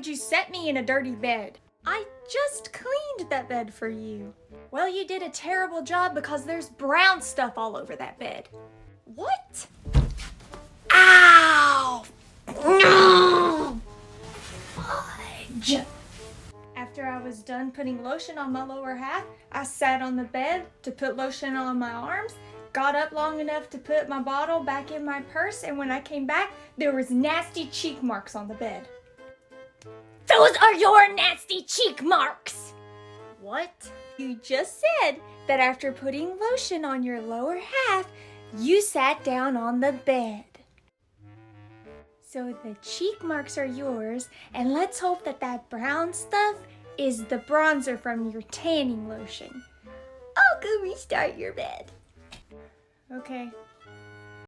would you set me in a dirty bed? I just cleaned that bed for you. Well, you did a terrible job because there's brown stuff all over that bed. What? Ow! No! Fudge! After I was done putting lotion on my lower half, I sat on the bed to put lotion on my arms, got up long enough to put my bottle back in my purse, and when I came back, there was nasty cheek marks on the bed. Those are your nasty cheek marks! What? You just said that after putting lotion on your lower half, you sat down on the bed. So the cheek marks are yours, and let's hope that that brown stuff is the bronzer from your tanning lotion. I'll go restart your bed. Okay.